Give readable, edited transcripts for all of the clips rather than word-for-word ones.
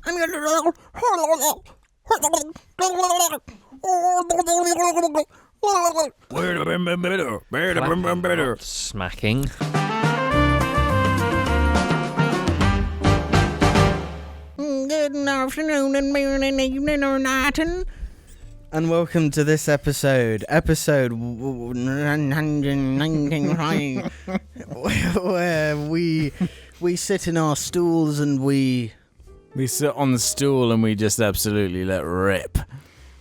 Smacking. Good afternoon and morning, evening or night. And welcome to this episode 195, where we sit in our stools and we sit on the stool and we just absolutely let rip.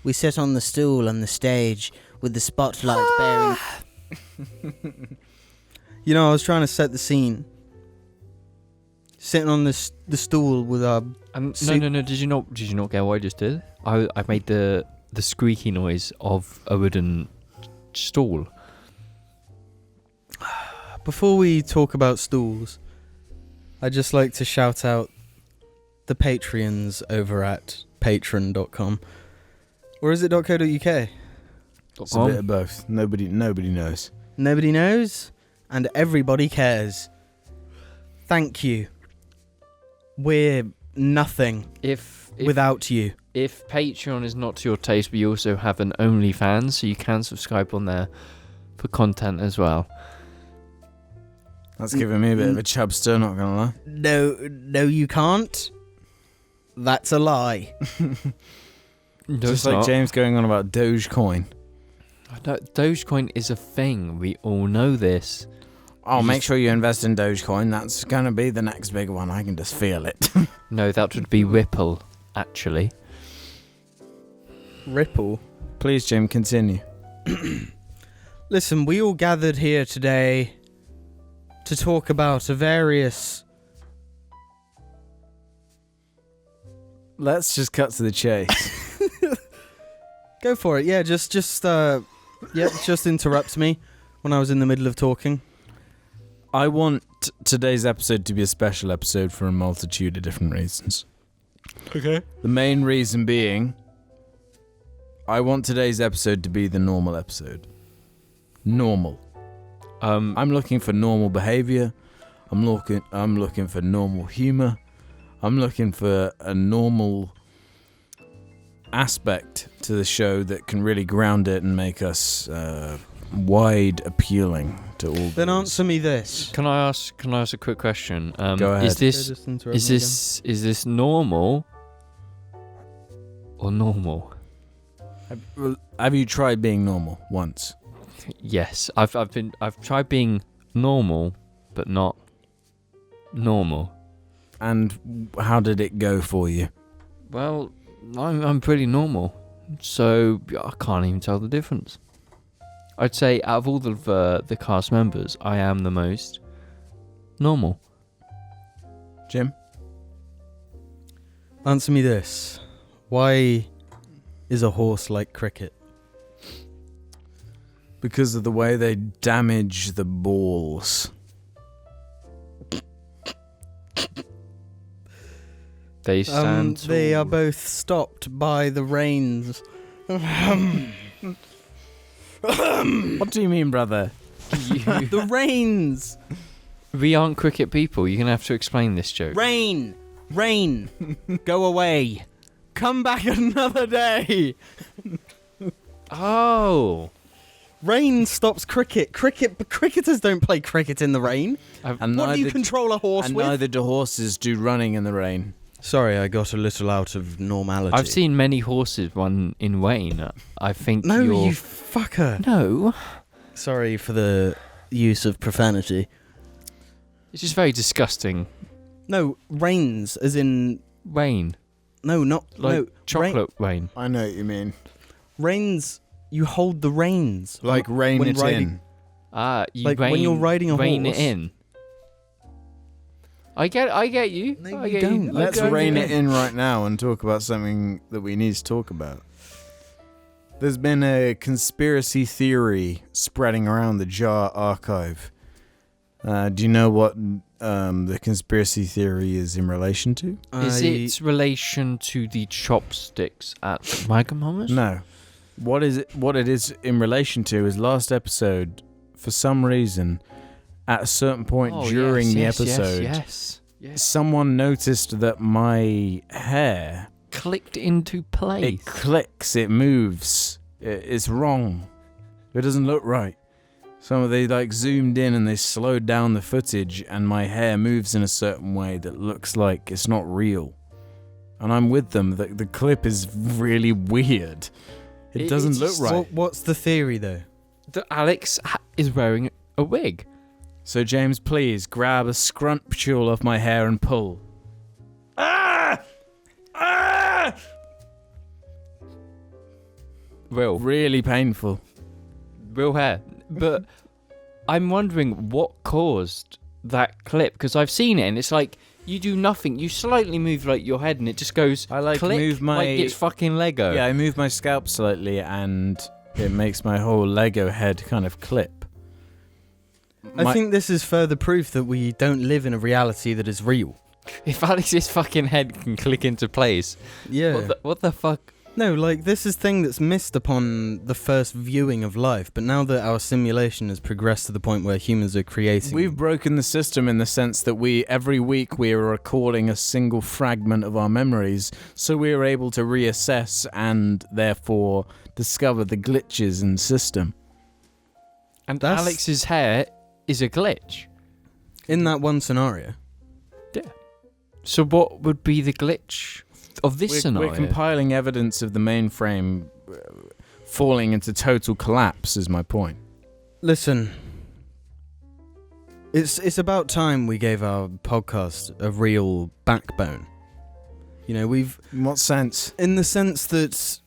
We sit on the stool on the stage with the spotlight bearing. You know, I was trying to set the scene. Sitting on the stool with our. No. Did you not get what I just did? I made the squeaky noise of a wooden stool. Before we talk about stools, I'd just like to shout out the Patreons over at patreon.com. Or is it .co.uk? It's a bit of both. Nobody knows. Nobody knows, and everybody cares. Thank you. We're nothing if without you. If Patreon is not to your taste, we also have an OnlyFans, so you can subscribe on there for content as well. That's giving me a bit of a chubster, not gonna lie. No, you can't. That's a lie. Just like James going on about Dogecoin. Dogecoin is a thing. We all know this. Oh, make sure you invest in Dogecoin. That's going to be the next big one. I can just feel it. No, that would be Ripple, actually. Ripple? Please, Jim, continue. Listen, we all gathered here today to talk about a various... Let's just cut to the chase. Go for it. Yeah, just interrupt me when I was in the middle of talking. I want today's episode to be a special episode for a multitude of different reasons. Okay. The main reason being, I want today's episode to be the normal episode. Normal. I'm looking for normal behavior. I'm looking for normal humor. I'm looking for a normal aspect to the show that can really ground it and make us wide appealing to all. Then answer me this. Can I ask a quick question? Go ahead. Is this normal or normal? Have you tried being normal once? Yes, I've tried being normal, but not normal. And how did it go for you? Well, I'm pretty normal, so I can't even tell the difference. I'd say out of all the cast members, I am the most normal. Jim? Answer me this. Why is a horse like cricket? Because of the way they damage the balls. They stand they are both stopped by the reins. What do you mean, brother? The reins. We aren't cricket people. You're going to have to explain this joke. Rain. Go away. Come back another day. Oh. Rain stops cricket. Cricketers don't play cricket in the rain. And what do you control a horse and with? neither do horses do running in the rain. Sorry, I got a little out of normality. I've seen many horses run in rain. I think No, you're... you fucker. No. Sorry for the use of profanity. It's just very disgusting. No, rains, as in... Rain. No, not... Like no, chocolate rain. I know what you mean. Reins, you hold the reins. Like rein when it riding. in. You like when you're riding a rain horse. it in. I get you. No, I you get don't. You. Let's I get rein you. it in right now and talk about something that we need to talk about. There's been a conspiracy theory spreading around the JAR archive. Do you know what the conspiracy theory is in relation to? Is it relation to the chopsticks at Wagamama's? No. What it is in relation to is last episode, for some reason, at a certain point during the episode, yes. Yeah. someone noticed that my hair, Clicked into place. it clicks, it moves. It's wrong. It doesn't look right. So they like zoomed in and they slowed down the footage, and my hair moves in a certain way that looks like it's not real. And I'm with them. The clip is really weird. It doesn't it's look just- right. What's the theory, though? That Alex is wearing a wig. So James, please grab a scrumptious of my hair and pull. Ah! Ah! Really painful. Real hair. But I'm wondering what caused that clip, because I've seen it and it's like you do nothing. You slightly move like your head and it just goes I like click, move my like it's fucking Lego. Yeah, I move my scalp slightly and it makes my whole Lego head kind of clip. I think this is further proof that we don't live in a reality that is real. If Alex's fucking head can click into place, Yeah. what the fuck? No, like, this is thing that's missed upon the first viewing of life, but now that our simulation has progressed to the point where humans are creating... We've broken the system in the sense that every week we are recording a single fragment of our memories, so we are able to reassess and therefore discover the glitches in the system. And That's- Alex's hair is a glitch. In that one scenario. So what would be the glitch of this scenario? We're compiling evidence of the mainframe falling into total collapse, is my point. Listen, it's about time we gave our podcast a real backbone. You know, we've... In what sense? In the sense that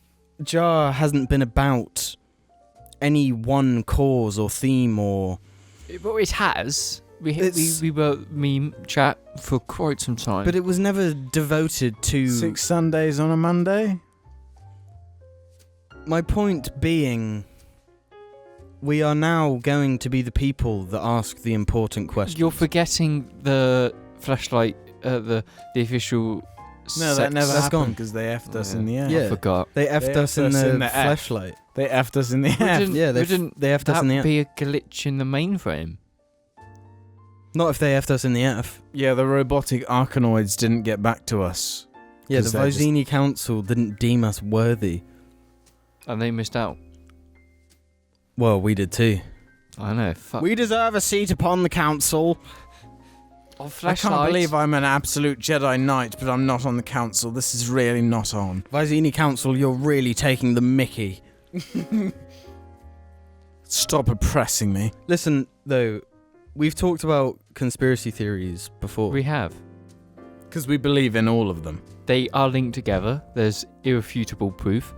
JAR hasn't been about any one cause or theme or... Well, it has. It's- We were meme chat for quite some time. But it was never devoted to... 6 Sundays on a Monday? My point being, we are now going to be the people that ask the important questions. You're forgetting the flashlight, the official. No, that never That's gone. happened because they effed us in the air. Yeah. I forgot. They effed us in the F. flashlight. They effed us in the air. Didn't- Yeah, they didn't effed us in the that F. be a glitch in the mainframe? Not if they effed us in the F. Yeah, the robotic Arkanoids didn't get back to us. Yeah, the 'Cause they're just- Vizini Council didn't deem us worthy. And they missed out. Well, we did too. I know. Fuck. We deserve a seat upon the council. Oh, I flashlight. can't believe I'm an absolute Jedi Knight, but I'm not on the council. This is really not on. Vizini Council, you're really taking the mickey. Stop oppressing me. Listen, though, we've talked about conspiracy theories before. We have. Because we believe in all of them. They are linked together. There's irrefutable proof.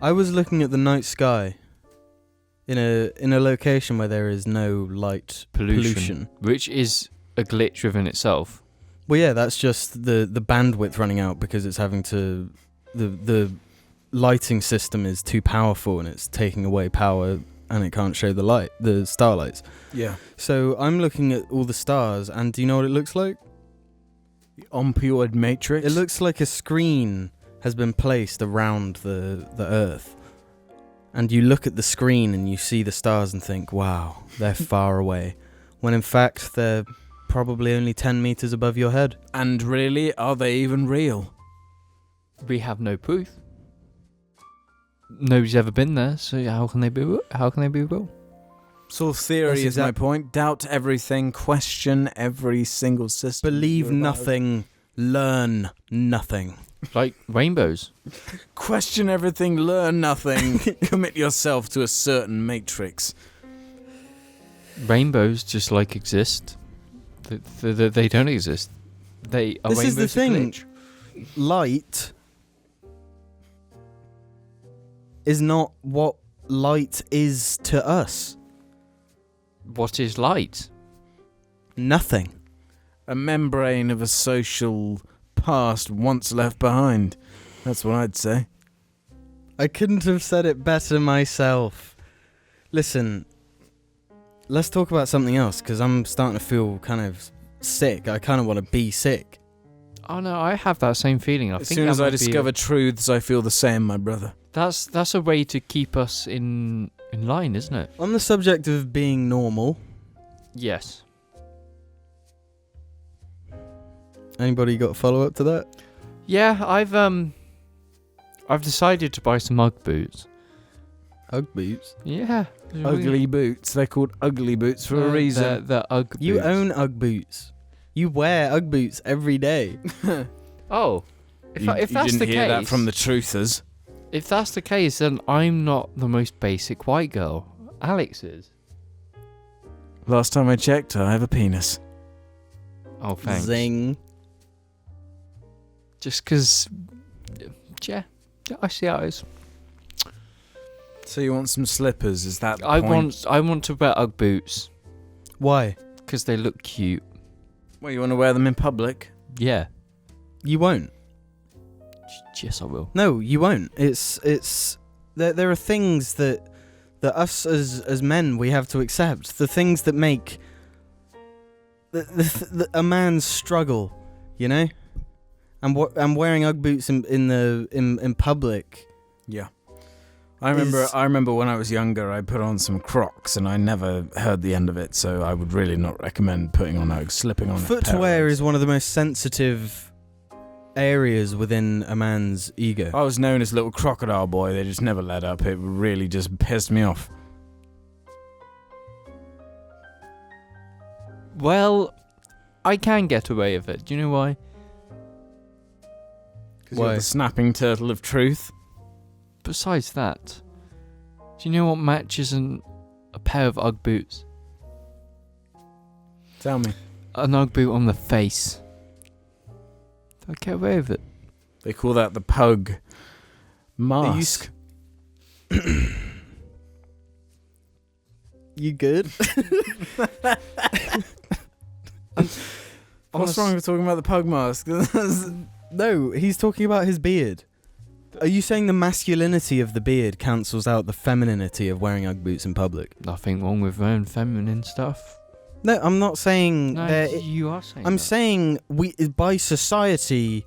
I was looking at the night sky in a location where there is no light pollution. Which is a glitch within itself. Well, yeah, that's just the bandwidth running out because it's having to... The lighting system is too powerful and it's taking away power and it can't show the starlights. Yeah. So I'm looking at all the stars and do you know what it looks like? The opioid matrix. It looks like a screen has been placed around the Earth. And you look at the screen and you see the stars and think, wow, they're far away. When in fact, they're probably only 10 meters above your head. And really, are they even real? We have no proof. Nobody's ever been there, so how can they be? How can they be real? So theory That's is my point. Doubt everything. Question every single system. Believe you're about. nothing, learn nothing. Like rainbows. Question everything. Learn nothing. Commit yourself to a certain matrix. Rainbows just like exist. They don't exist. They are This is the rainbows a thing. glitch? Light is not what light is to us. What is light? Nothing. A membrane of a social past once left behind. That's what I'd say. I couldn't have said it better myself. Listen, let's talk about something else, because I'm starting to feel kind of sick. I kind of want to be sick. Oh no, I have that same feeling. I As think soon that as I might be discover truths, I feel the same, my brother. that's a way to keep us in line, isn't it? On the subject of being normal, Yes. Anybody got a follow up to that? Yeah, I've decided to buy some Ugg boots. Ugg boots. Yeah. Ugly boots. They're called ugly boots for a reason. The Ugg boots. You own Ugg boots. You wear Ugg boots every day. Oh. If that's didn't the hear case, that from the truthers. if that's the case, then I'm not the most basic white girl. Alex is. Last time I checked, I have a penis. Oh, thanks. Zing. Just because, yeah, I see how it is. So you want some slippers? Is that the I point? want to wear Ugg boots Why? because they look cute. Well, you want to wear them in public? Yeah. You won't. Yes, I will. No, you won't. It's there are things that us as men we have to accept. The things that make a man's struggle, you know. And wearing Ugg boots in public. Yeah. I remember when I was younger, I put on some Crocs, and I never heard the end of it. So I would really not recommend putting on Uggs, slipping on. Footwear is one of the most sensitive areas within a man's ego. I was known as little crocodile boy. They just never let up. It really just pissed me off. Well, I can get away with it. Do you know why? Because you're the snapping turtle of truth. Besides that, do you know what matches a pair of Ugg boots? Tell me. An Ugg boot on the face. I get away with it. They call that the pug mask. You good? What's wrong with talking about the pug mask? No, he's talking about his beard. Are you saying the masculinity of the beard cancels out the femininity of wearing Ugg boots in public? Nothing wrong with wearing feminine stuff. No, I'm not saying No, there. you are saying I'm that. saying by society,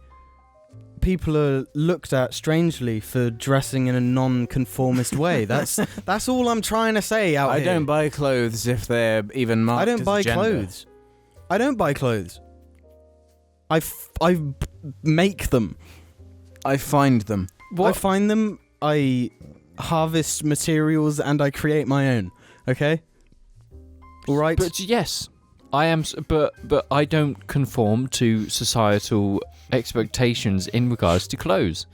people are looked at strangely for dressing in a non-conformist way. That's all I'm trying to say out I here. don't buy clothes if they're even marked. I don't as buy gender. clothes. I don't buy clothes. I make them. I find them. I find them. I harvest materials and I create my own. Okay. All right. But yes, I am. But I don't conform to societal expectations in regards to clothes.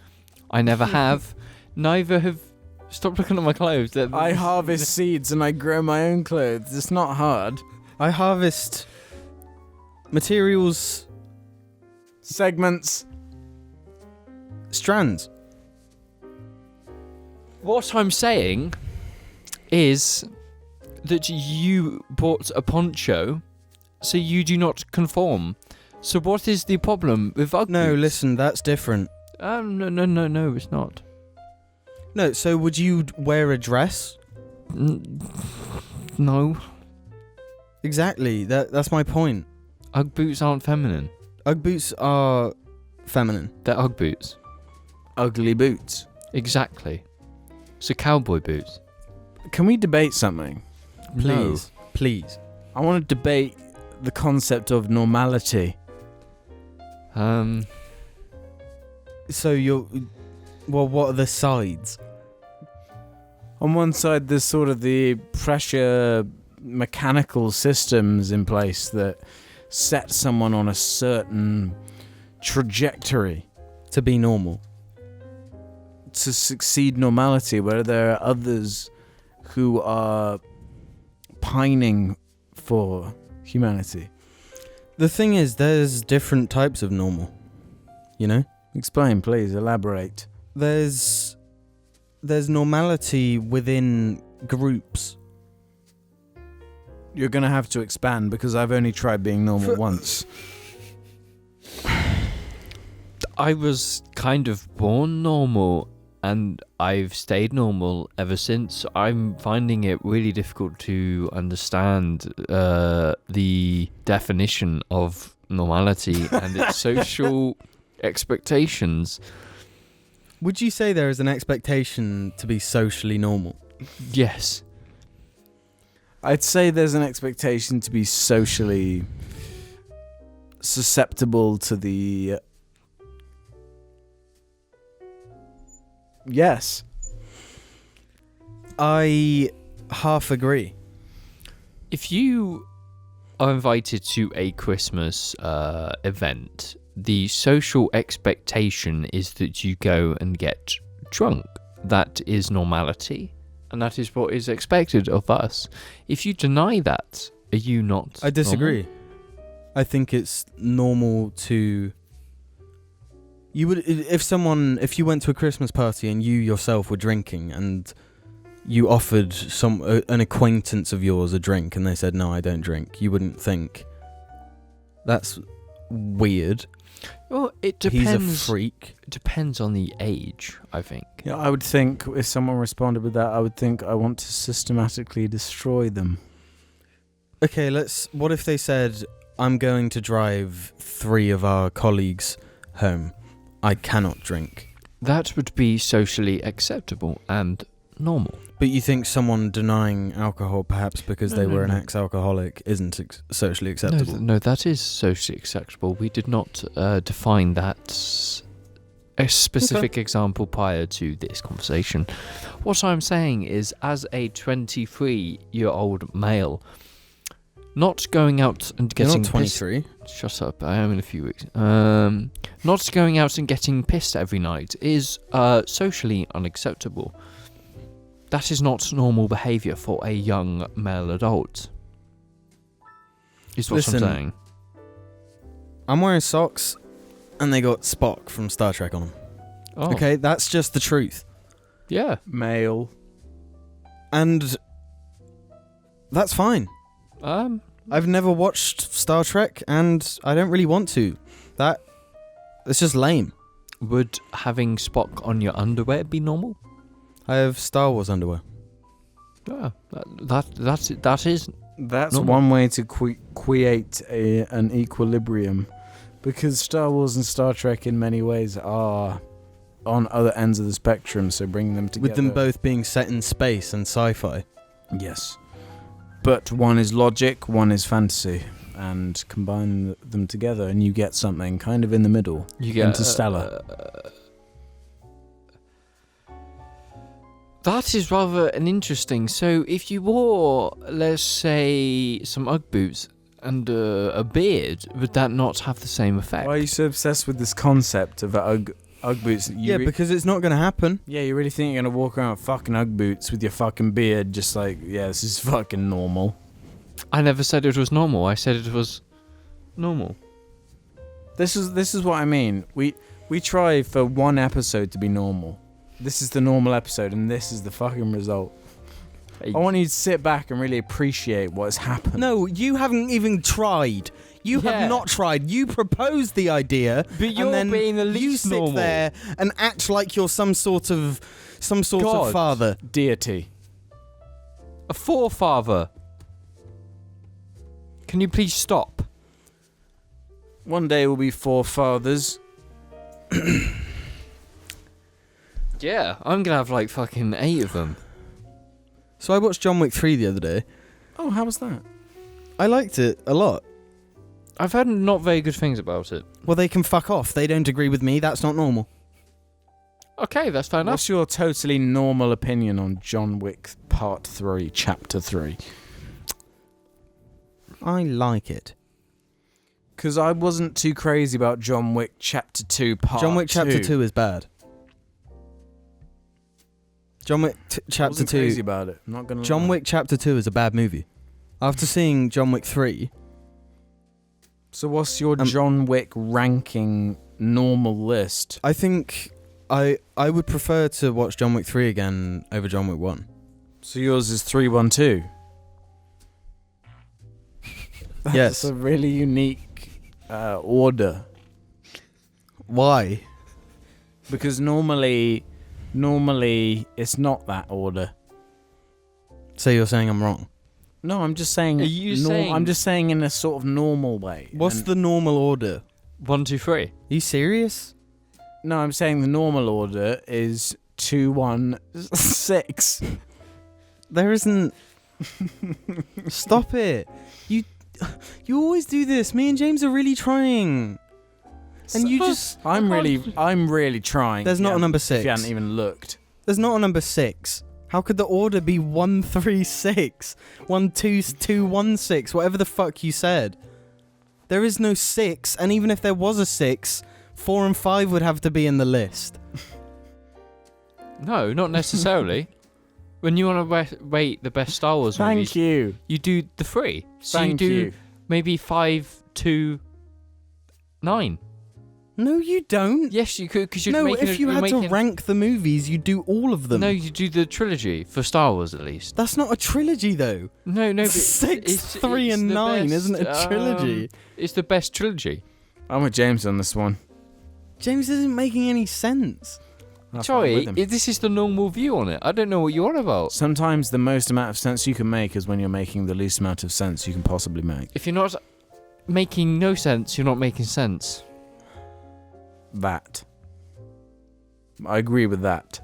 I never have. Neither have. Stop looking at my clothes. I harvest seeds and I grow my own clothes. It's not hard. I harvest materials, Segments. strands. What I'm saying is that you bought a poncho, so you do not conform. So what is the problem with Ugg No, boots? listen, that's different. No, it's not. No, so would you wear a dress? No. Exactly. That's my point. Ugg boots aren't feminine. Ugg boots are feminine. They're Ugg boots. Ugly boots. Exactly. So cowboy boots. Can we debate something? Please. Please. I want to debate the concept of normality. So well, what are the sides? On one side, there's sort of the pressure mechanical systems in place that set someone on a certain trajectory To be normal. to succeed normality, where there are others who are pining for humanity. The thing is, there's different types of normal. You know? Explain, please, elaborate. There's normality within groups. You're going to have to expand because I've only tried being normal once. I was kind of born normal, and I've stayed normal ever since. I'm finding it really difficult to understand the definition of normality and its social expectations. Would you say there is an expectation to be socially normal? Yes. I'd say there's an expectation to be socially susceptible to the... Yes. I half agree. If you are invited to a Christmas event, the social expectation is that you go and get drunk. That is normality, and that is what is expected of us. If you deny that, are you not? I disagree. normal? I think it's normal to... You would, if you went to a Christmas party and you yourself were drinking and you offered an acquaintance of yours a drink and they said, no, I don't drink, you wouldn't think, that's weird. Well, it depends. He's a freak. It depends on the age, I think. Yeah, I would think if someone responded with that, I would think I want to systematically destroy them. Okay, what if they said, I'm going to drive 3 of our colleagues home. I cannot drink. That would be socially acceptable and normal. But you think someone denying alcohol, perhaps because they were an ex-alcoholic, isn't socially acceptable? No, that is socially acceptable. We did not define that a specific example prior to this conversation. What I'm saying is, as a 23-year-old male, not going out and getting... You're not 23. Shut up, I am in a few weeks. Not going out and getting pissed every night is socially unacceptable. That is not normal behaviour for a young male adult. Is what I'm saying. I'm wearing socks and they got Spock from Star Trek on them. Oh. Okay, that's just the truth. Yeah. Male. And that's fine. I've never watched Star Trek and I don't really want to. It's just lame. Would having Spock on your underwear be normal? I have Star Wars underwear. Yeah, that is. That's normal. one way to create an equilibrium, because Star Wars and Star Trek in many ways are on other ends of the spectrum, so bringing them together... With them both being set in space and sci-fi. Yes. But one is logic, one is fantasy, and combine them together and you get something kind of in the middle. You get Interstellar. That is rather an interesting. So if you wore, let's say, some Ugg boots and a beard, would that not have the same effect? Why are you so obsessed with this concept of Ugg boots? Because it's not going to happen. Yeah, you really think you're going to walk around with fucking Ugg boots with your fucking beard just like, yeah, this is fucking normal. I never said it was normal. I said it was normal. This is what I mean. We try for one episode to be normal. This is the normal episode, and this is the fucking result. I want you to sit back and really appreciate what has happened. No, you haven't even tried. You have not tried. You proposed the idea, but you're and then being the least you sit normal. there and act like you're some sort of father. Deity. A forefather. Can you please stop? One day we'll be forefathers. Yeah, I'm gonna have like fucking 8 of them. So I watched John Wick 3 the other day. Oh, how was that? I liked it a lot. I've heard not very good things about it. Well, they can fuck off. They don't agree with me. That's not normal. Okay, that's fair enough. What's your totally normal opinion on John Wick Part 3, Chapter 3? I like it. Because I wasn't too crazy about John Wick Chapter 2, Part 2. John Wick Chapter 2 is bad. John Wick Chapter I wasn't 2... crazy about it. I'm not gonna John lie. Wick Chapter 2 is a bad movie. After seeing John Wick 3... So what's your John Wick ranking normal list? I think I would prefer to watch John Wick 3 again over John Wick 1. So yours is 312? That's Yes. a really unique order. Why? Because normally it's not that order. So you're saying I'm wrong? No, I'm just saying. Are you saying- I'm just saying in a sort of normal way. What's the normal order? 1, 2, 3. Are you serious? No, I'm saying the normal order is 2, 1, 6. There isn't... Stop it. You always do this. Me and James are really trying. And you just... I'm really trying. There's not a number 6. If you hadn't even looked. There's not a number 6. How could the order be 136? 12216, whatever the fuck you said. There is no 6, and even if there was a 6, 4 and 5 would have to be in the list. No, not necessarily. When you want to rate the best Star Wars movies, Thank you. You do the 3. So Thank you do you. maybe 5 to 9. No, you don't. Yes, you could, because you're No, making. if you had to rank the movies, you do all of them. No, you do the trilogy for Star Wars at least. That's not a trilogy, though. No, but 6, 3, and 9 isn't a trilogy. It's the best trilogy. I'm with James on this one. James isn't making any sense. Sorry, this is the normal view on it. I don't know what you're on about. Sometimes the most amount of sense you can make is when you're making the least amount of sense you can possibly make. If you're not making no sense, you're not making sense. That. I agree with that.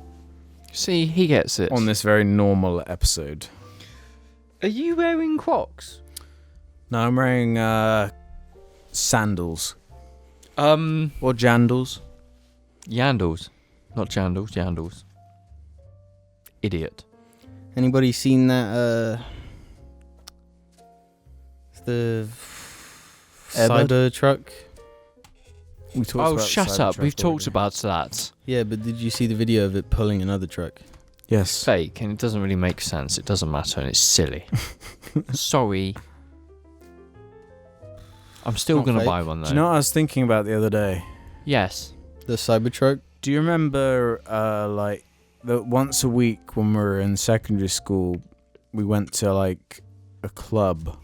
See, he gets it. On this very normal episode. Are you wearing Crocs? No, I'm wearing sandals. Or jandals. Yandles. Not jandals, yandles. Idiot. Anybody seen that, the Cybertruck? We talked Oh, about shut up. Cybertruck We've talked already. about that. Yeah, but did you see the video of it pulling another truck? Yes. Fake, and it doesn't really make sense. It doesn't matter, and it's silly. Sorry. I'm still Not going to fake. buy one, though. Do you know what I was thinking about the other day? Yes. The Cybertruck? Do you remember, like, that once a week when we were in secondary school, we went to, like, a club?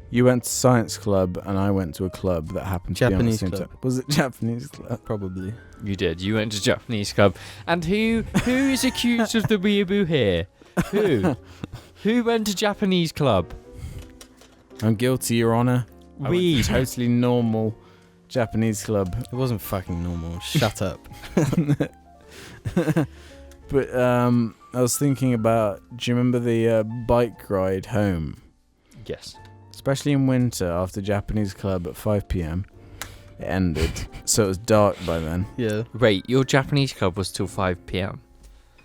You went to science club, and I went to a club that happened to Japanese be on the same club. time. Was it Japanese club? Probably. You did. You went to Japanese club. And who is accused of the weeaboo here? Who? Who went to Japanese club? I'm guilty, Your Honour. I We. went to totally normal Japanese club. It wasn't fucking normal. Shut up. But I was thinking about, do you remember the bike ride home? Yes. Especially in winter after Japanese club at 5 p.m. It ended, so it was dark by then. Yeah. Wait, your Japanese club was till 5 p.m.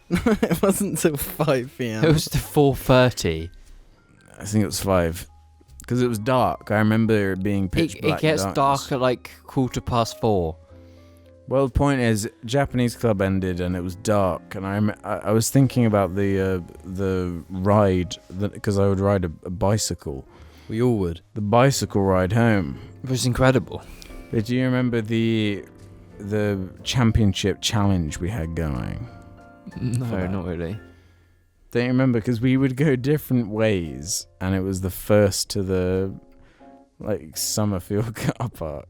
It wasn't till 5 p.m. It was to 4:30. I think it was 5. Because it was dark. I remember it being pitch black. It gets darkness. dark at like 4:15. Well, the point is, Japanese club ended and it was dark, and I was thinking about the ride, because I would ride a bicycle. We all would. The bicycle ride home. It was incredible. But do you remember the championship challenge we had going? No, that. not really. Don't you remember? Because we would go different ways, and it was the first to the Summerfield car park.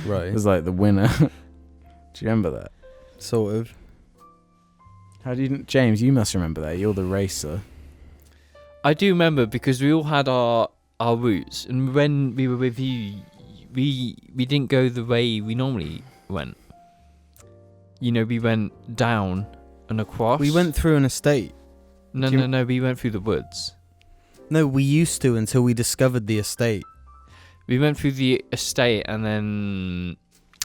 Right. It was like the winner. Do you remember that? Sort of. How do you, James? You must remember that. You're the racer. I do remember because we all had our routes, and when we were with you, we didn't go the way we normally went. You know, we went down and across. We went through an estate. No, we went through the woods. No, we used to until we discovered the estate. We went through the estate and then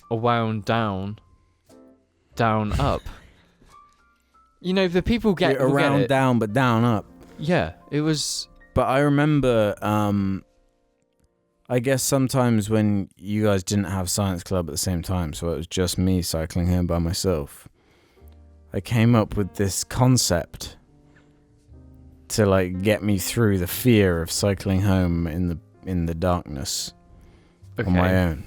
wound down, up. You know, the people get You're around get it. down, but down up. Yeah, it was. But I remember, I guess sometimes when you guys didn't have science club at the same time, so it was just me cycling home by myself, I came up with this concept to like get me through the fear of cycling home in the darkness on my own.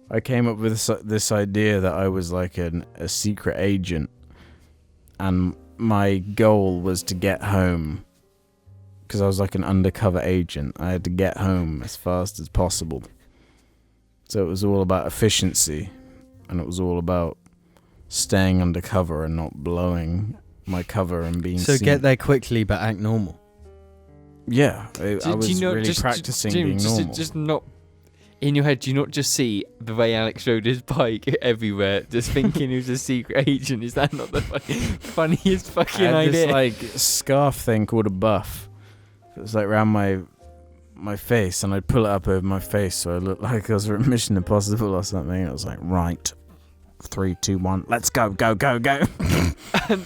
I came up with this idea that I was like a secret agent, and my goal was to get home, because I was like an undercover agent. I had to get home as fast as possible. So it was all about efficiency, and it was all about staying undercover and not blowing my cover and being So seen. get there quickly but act normal. Yeah, I was really just, practicing Jim, being normal. Just not in your head. Do you not just see the way Alex rode his bike everywhere, just thinking he was a secret agent? Is that not the funniest fucking I had idea? this like scarf thing called a buff. It was like around my face, and I'd pull it up over my face so I looked like I was from Mission Impossible or something. And I was like, right, 3, 2, 1, let's go.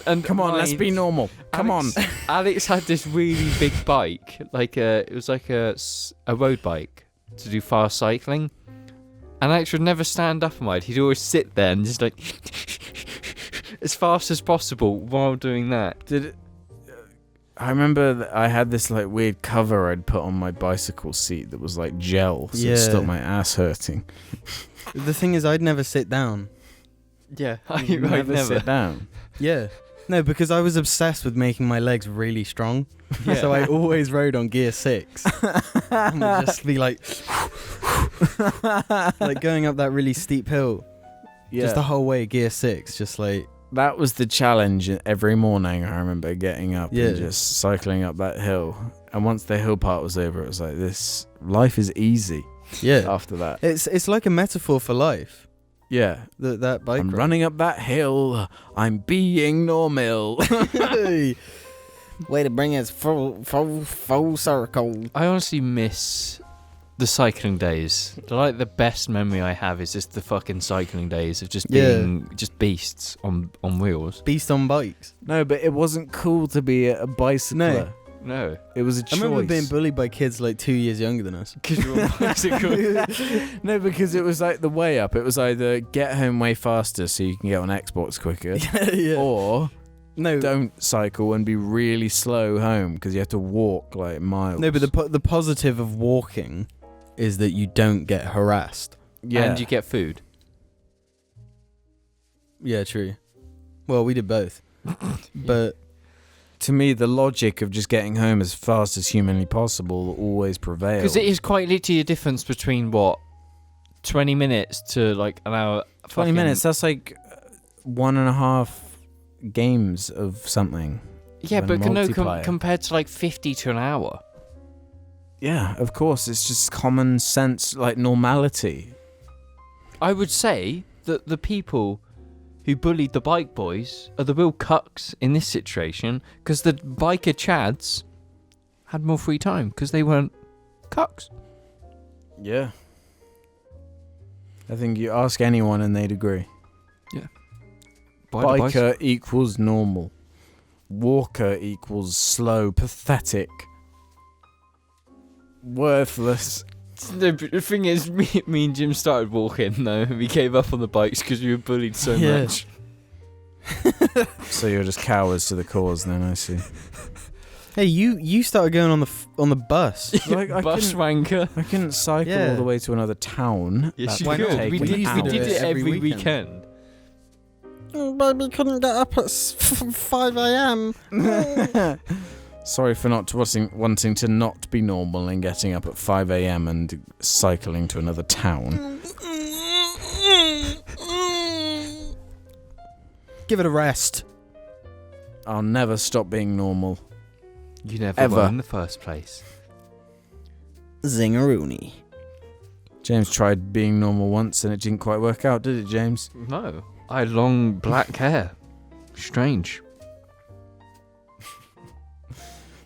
And Come on, let's be normal. Come on. Alex had this really big bike, it was like a road bike to do fast cycling. And Alex would never stand up and ride. He'd always sit there and just like as fast as possible while doing that. I remember that I had this like weird cover I'd put on my bicycle seat that was like gel, so it stopped my ass hurting. The thing is, I'd never sit down. Yeah, I'd never sit down. Yeah. No, because I was obsessed with making my legs really strong. Yeah. So I always rode on gear 6. And would just be like going up that really steep hill. Yeah. Just the whole way, gear 6, just like... That was the challenge every morning. I remember getting up and just cycling up that hill. And once the hill part was over, it was like, this life is easy. Yeah. After that. It's like a metaphor for life. Yeah. That bike I'm ride. running up that hill. I'm being normal. Way to bring us full circle. I honestly miss the cycling days. The best memory I have is just the fucking cycling days of just being just beasts on wheels. Beast on bikes. No, but it wasn't cool to be a bicycler. No. It was a choice. I remember being bullied by kids like 2 years younger than us. Because you're on bicycle. No, because it was like the way up. It was either get home way faster so you can get on Xbox quicker, or don't cycle and be really slow home because you have to walk like miles. No, but the positive of walking is that you don't get harassed. Yeah. And you get food. Yeah, true. Well, we did both. But to me, the logic of just getting home as fast as humanly possible always prevails. Because it is quite literally a difference between 20 minutes to like an hour. 20 minutes, that's like 1.5 games of something. Yeah, but compared to like 50 to an hour. Yeah, of course. It's just common sense, like normality. I would say that the people who bullied the bike boys are the real cucks in this situation, because the biker chads had more free time because they weren't cucks. Yeah. I think you ask anyone and they'd agree. Yeah. Biker equals normal. Walker equals slow, pathetic, worthless. The thing is, me and Jim started walking, though, and we gave up on the bikes because we were bullied so much. So you're just cowards to the cause, then, I see. Hey, you started going on the bus. Like, Bus wanker. I couldn't cycle all the way to another town. Yes, That you would could. take We me did hours. it every weekend. Baby couldn't get up at 5 a.m. Sorry for not wanting to not be normal and getting up at 5 a.m. and cycling to another town. Give it a rest. I'll never stop being normal. You never Ever. were in the first place. Zingaroony. James tried being normal once and it didn't quite work out, did it, James? No. I had long black hair. Strange.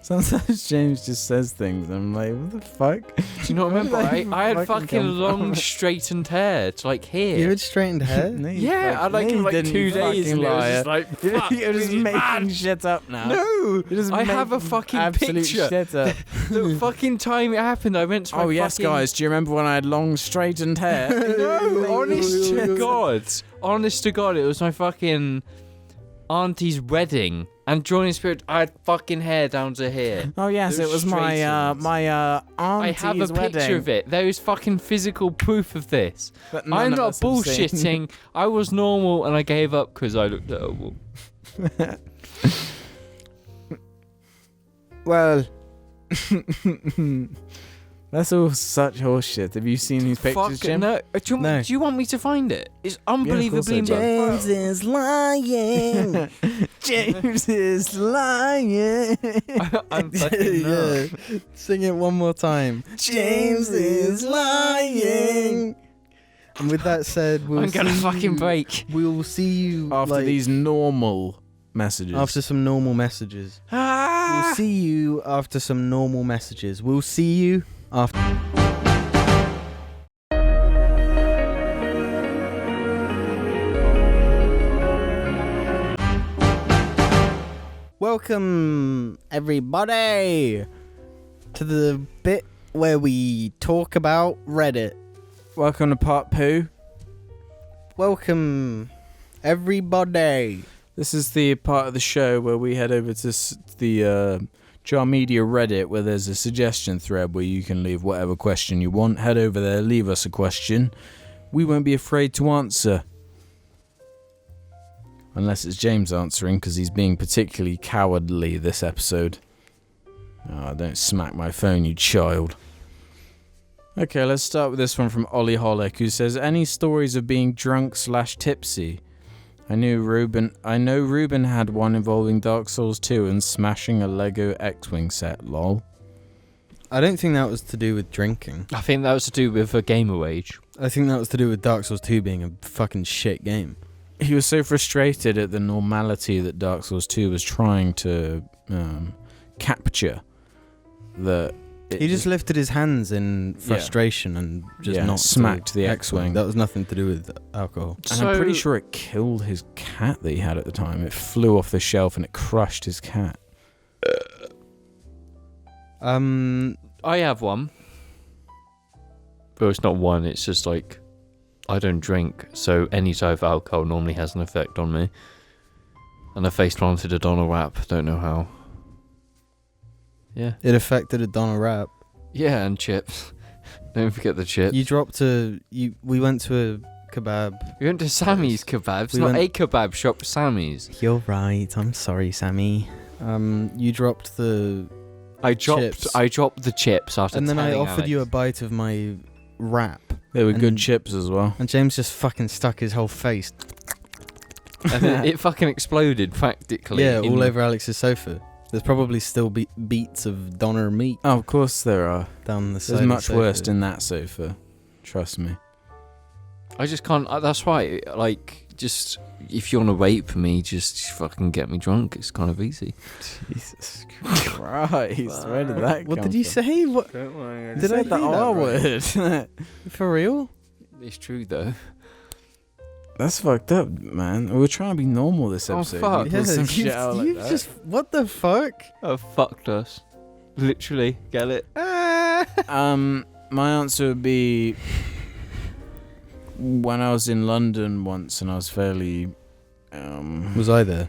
Sometimes James just says things and I'm like, what the fuck? Do you not remember? Like, I had fucking fucking come long from? straightened hair to like here. You had straightened hair? No, you Yeah, I like no, in you like didn't, 2 you days and fucking it was liar. just like, fuck, You're just this is making bad. shit up now. No, You're just I have a making fucking absolute picture. shit up. The fucking time it happened, I went to my Oh yes, fucking... guys. Do you remember when I had long straightened hair? No, honest to God, it was my fucking auntie's wedding. And joining spirit, I had fucking hair down to here. Oh yes, it was my auntie's I have a picture wedding. of it. There is fucking physical proof of this. But none I'm of not us have seen. bullshitting. I was normal and I gave up because I looked terrible. Well, That's all such horseshit. Have you seen these pictures, Fuck Jim? no. No. Do you want me to find it? It's course I unbelievably do. James is lying. James is lying. I'm fucking no. Yeah. Sing it one more time. James is lying. And with that said, we'll I'm gonna see fucking you- break. We'll see you After like, these normal messages. After some normal messages. Ah! We'll see you after some normal messages. We'll see you after. Welcome, everybody, to the bit where we talk about Reddit. Welcome to part 2. Welcome, everybody. This is the part of the show where we head over to the Jar Media Reddit, where there's a suggestion thread where you can leave whatever question you want. Head over there, leave us a question. We won't be afraid to answer. Unless it's James answering, because he's being particularly cowardly this episode. Oh, don't smack my phone, you child. Okay, let's start with this one from Ollie Holick, who says, any stories of being drunk/tipsy? I know Ruben had one involving Dark Souls 2 and smashing a Lego X-Wing set, lol. I don't think that was to do with drinking. I think that was to do with a gamer wage. I think that was to do with Dark Souls 2 being a fucking shit game. He was so frustrated at the normality that Dark Souls 2 was trying to capture that he just lifted his hands in frustration and just knocked smacked the X-Wing. That was nothing to do with alcohol. And I'm pretty sure it killed his cat that he had at the time. It flew off the shelf and it crushed his cat. I have one. But it's not one, it's just like, I don't drink, so any type of alcohol normally has an effect on me. And I face planted a Donna wrap, don't know how. Yeah. It affected a Donna wrap. Yeah, and chips. Don't forget the chips. You dropped we went to a kebab. We went to Sammy's Kebabs, not a kebab shop, Sammy's. You're right, I'm sorry, Sammy. You dropped the chips. I dropped the chips after and then I telling offered Alex. you a bite of my wrap. They were good chips as well. And James just fucking stuck his whole face. And then it fucking exploded practically. Yeah, all over Alex's sofa. There's probably still beats of Donna meat. Oh, of course there are. Down the side. There's much of the worse sofa. in that sofa. Trust me. I just can't. That's why, like, just if you want to wait for me, just fucking get me drunk. It's kind of easy. Jesus Christ, where did that come What did you from? say? What? Don't worry, Did I said the say that R right? word? For real? It's true though. That's fucked up, man. We were trying to be normal this Oh, episode. fuck. You pulled some shit out like that. just what the fuck? Oh, fucked us. Literally, get it? My answer would be when I was in London once and I was fairly Was I there?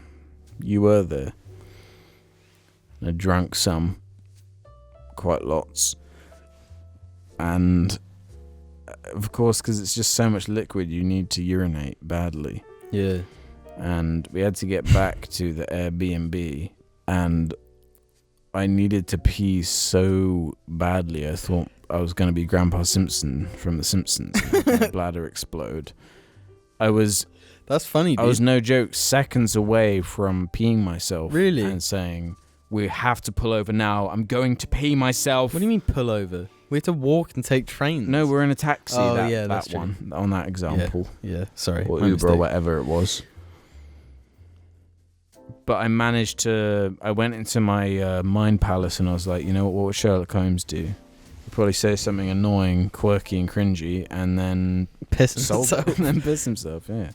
You were there. I drank some, quite lots, and of course, because it's just so much liquid, you need to urinate badly. Yeah. And we had to get back to the Airbnb, and I needed to pee so badly. I thought I was going to be Grandpa Simpson from The Simpsons. And my bladder explode. That's funny, dude. I was, no joke, seconds away from peeing myself. Really? And saying, we have to pull over now. I'm going to pee myself. What do you mean pull over? We have to walk and take trains. No, we're in a taxi. Oh, that, yeah, that's that one. On that example. Yeah, sorry. Or my Uber mistake. or whatever it was. But I managed to... I went into my mind palace and I was like, you know what would Sherlock Holmes do? He'd probably say something annoying, quirky and cringy and then... Piss himself. And then piss himself, yeah.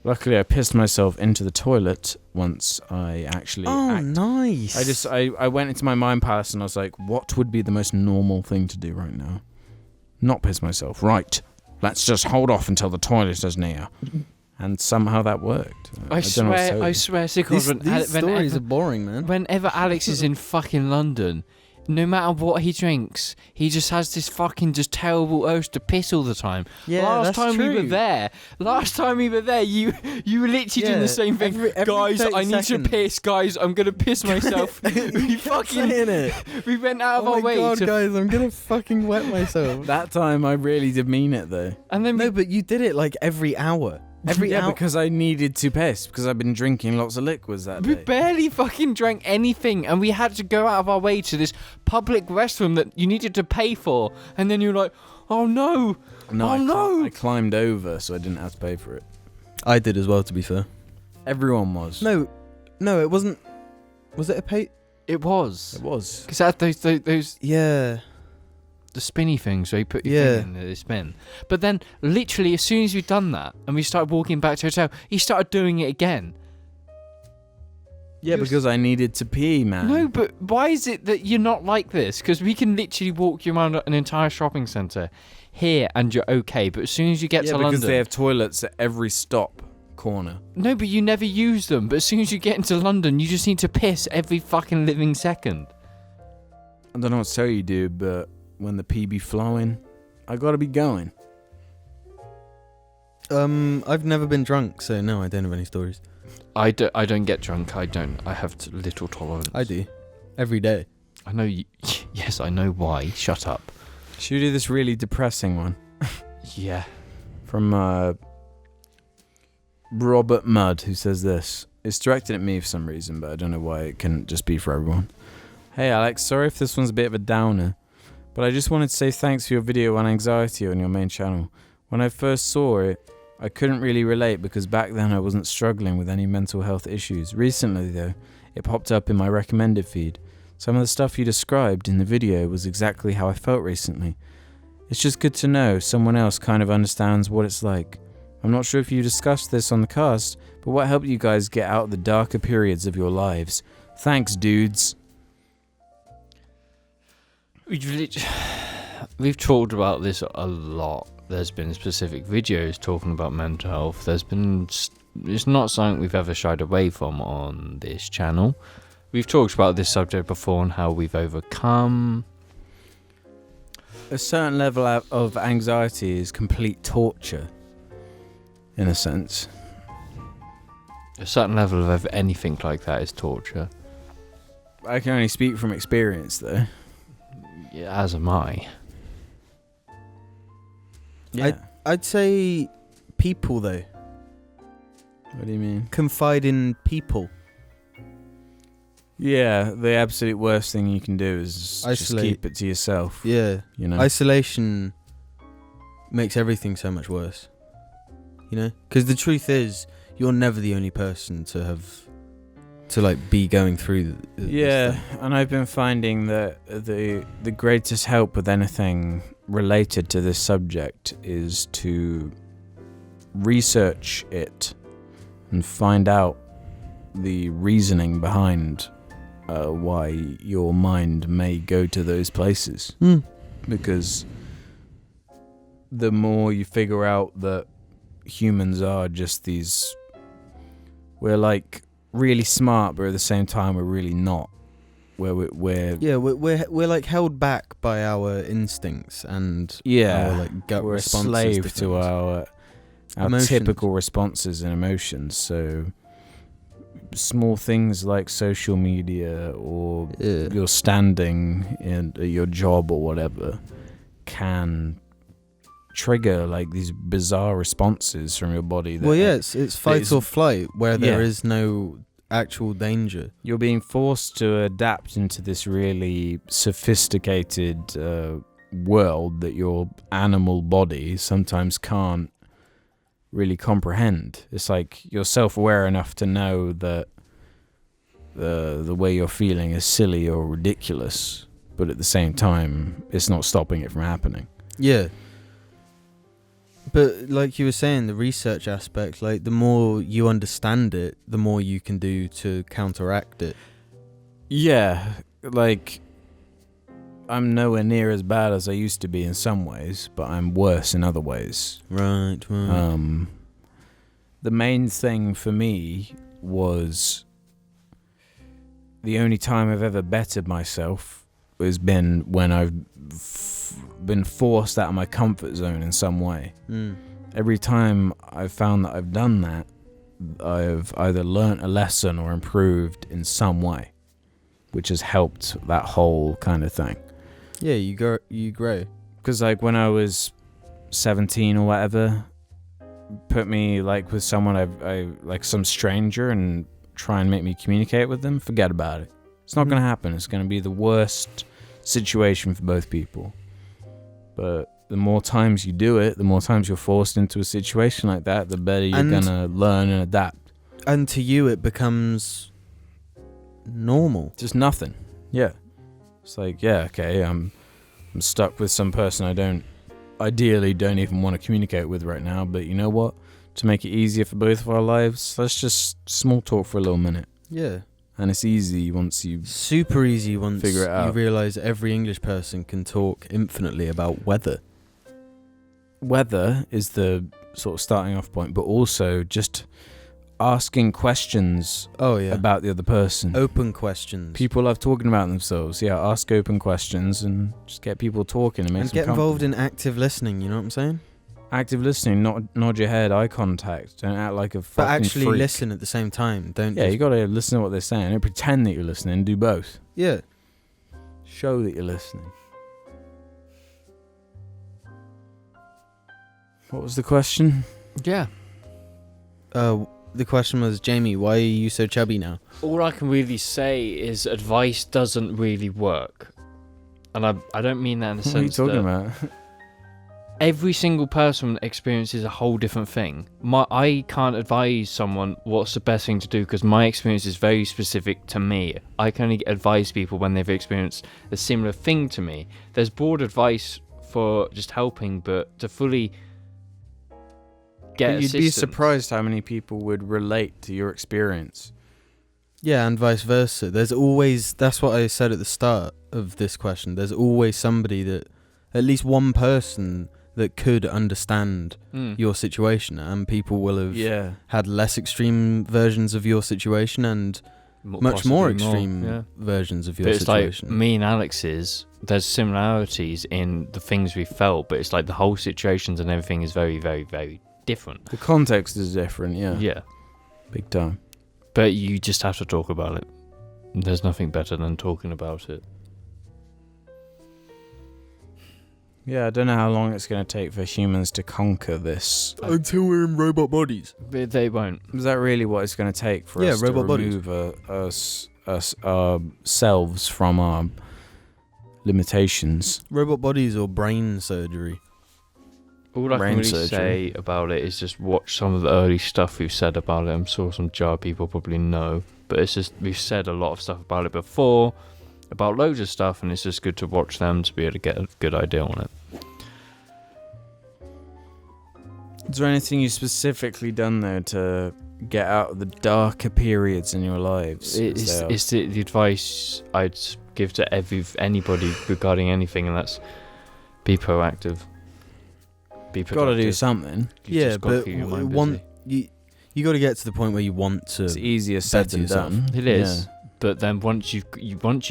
Luckily, I pissed myself into the toilet once I actually... Nice. I went into my mind palace and I was like, what would be the most normal thing to do right now? Not piss myself. Right. Let's just hold off until the toilet is near. And somehow that worked. I swear to God, These stories are boring, man. Whenever Alex is in fucking London, no matter what he drinks, he just has this fucking just terrible urge to piss all the time. Yeah, last time true. we were there, you were literally doing the same thing. Every Guys, 30 I need seconds. to piss. Guys, I'm gonna piss myself. we fucking saying it. we went out of Oh our my way god, to guys, I'm gonna fucking wet myself. That time I really did mean it though. and then No, but you did it like every hour. Every yeah, hour. because I needed to piss because I've been drinking lots of liquids that we day. barely fucking drank anything, and we had to go out of our way to this public restroom that you needed to pay for, and then you're like, oh no, I climbed over so I didn't have to pay for it. I did as well, to be fair. Everyone was. No, No, it wasn't. Was it a pay? It was. It was. Because that those Yeah. the spinny things where you put your thing in and they spin. But then, literally, as soon as we'd done that and we started walking back to the hotel, he started doing it again. Yeah, because I needed to pee, man. No, but why is it that you're not like this? Because we can literally walk you around an entire shopping centre here and you're okay. But as soon as you get to London... because they have toilets at every stop corner. No, but you never use them. But as soon as you get into London, you just need to piss every fucking living second. I don't know what to tell you, dude, but when the pee be flowing, I gotta be going. I've never been drunk, so no, I don't have any stories. I don't get drunk. I have little tolerance. I do. Every day. I know you... Yes, I know why. Shut up. Should we do this really depressing one? Yeah. From Robert Mudd, who says this. It's directed at me for some reason, but I don't know why it can just be for everyone. Hey Alex, sorry if this one's a bit of a downer, but I just wanted to say thanks for your video on anxiety on your main channel. When I first saw it, I couldn't really relate because back then I wasn't struggling with any mental health issues. Recently though, it popped up in my recommended feed. Some of the stuff you described in the video was exactly how I felt recently. It's just good to know someone else kind of understands what it's like. I'm not sure if you discussed this on the cast, but what helped you guys get out of the darker periods of your lives? Thanks, dudes. We've talked about this a lot. There's been specific videos talking about mental health. It's not something we've ever shied away from on this channel. We've talked about this subject before and how we've overcome. A certain level of anxiety is complete torture, in a sense. A certain level of anything like that is torture. I can only speak from experience, though. Yeah, as am I. Yeah. I'd say people, though. What do you mean? Confide in people. Yeah, the absolute worst thing you can do is Isolate. just keep it to yourself. Yeah. You know? Isolation makes everything so much worse. You know? Because the truth is, you're never the only person to be going through yeah, this thing. and I've been finding that the greatest help with anything related to this subject is to research it and find out the reasoning behind why your mind may go to those places. Because the more you figure out that humans are just these, we're like really smart, but at the same time we're really not. We're like held back by our instincts and yeah, our like gut we're a responses slave to our emotions. typical responses and emotions. So small things like social media or your standing in your job or whatever can trigger like these bizarre responses from your body. It's fight or flight where there is no actual danger. You're being forced to adapt into this really sophisticated world that your animal body sometimes can't really comprehend. It's like you're self-aware enough to know that the way you're feeling is silly or ridiculous, but at the same time it's not stopping it from happening. Yeah. But like you were saying, the research aspect, like the more you understand it, the more you can do to counteract it. Yeah, like I'm nowhere near as bad as I used to be in some ways, but I'm worse in other ways. Right. The main thing for me was the only time I've ever bettered myself has been when I've been forced out of my comfort zone in some way. Every time I've found that I've done that, I've either learnt a lesson or improved in some way, which has helped that whole kind of thing. Yeah, you grow. Because like when I was 17 or whatever, put me like with someone I like some stranger and try and make me communicate with them, forget about it. It's not going to happen. It's going to be the worst situation for both people. But the more times you do it, the more times you're forced into a situation like that, the better you're going to learn and adapt. And to you it becomes normal. Just nothing. Yeah. It's like, yeah, okay, I'm stuck with some person I ideally don't even want to communicate with right now, but you know what? To make it easier for both of our lives, let's just small talk for a little minute. Yeah. And it's easy once you super easy once figure it out. You realise every English person can talk infinitely about weather. Weather is the sort of starting off point, but also just asking questions about the other person. Open questions. People love talking about themselves. Yeah, ask open questions and just get people talking and make and them get involved in active listening, you know what I'm saying? Active listening, nod your head, eye contact. Don't act like a fucking But actually freak. listen at the same time. Don't Yeah, you gotta listen to what they're saying. Don't pretend that you're listening. Do both. Yeah. Show that you're listening. What was the question? Yeah. The question was, Jamie, why are you so chubby now? All I can really say is advice doesn't really work. And I don't mean that in the sense What are you talking about? Every single person experiences a whole different thing. I can't advise someone what's the best thing to do because my experience is very specific to me. I can only advise people when they've experienced a similar thing to me. There's broad advice for just helping, but to fully get You'd assistance. be surprised how many people would relate to your experience. Yeah, and vice versa. There's always, that's what I said at the start of this question, there's always somebody that, at least one person that could understand your situation, and people will have had less extreme versions of your situation and much more extreme versions of your situation. Like me and Alex's, there's similarities in the things we felt, but it's like the whole situations and everything is very, very, very different. The context is different, Yeah. Big time. But you just have to talk about it. There's nothing better than talking about it. Yeah, I don't know how long it's going to take for humans to conquer this. Until we're in robot bodies. But they won't. Is that really what it's going to take for us robot to remove ourselves from our limitations? Robot bodies or brain surgery? All I can really say about it is just watch some of the early stuff we've said about it. I'm sure some jar people probably know, but it's just we've said a lot of stuff about it before, about loads of stuff, and it's just good to watch them to be able to get a good idea on it. Is there anything you specifically done though to get out of the darker periods in your lives? It's the advice I'd give to anybody regarding anything, and that's be proactive. Be productive. Got to do something. But you got to get to the point where you want to. It's easier said than done. It is. Yeah. But then once you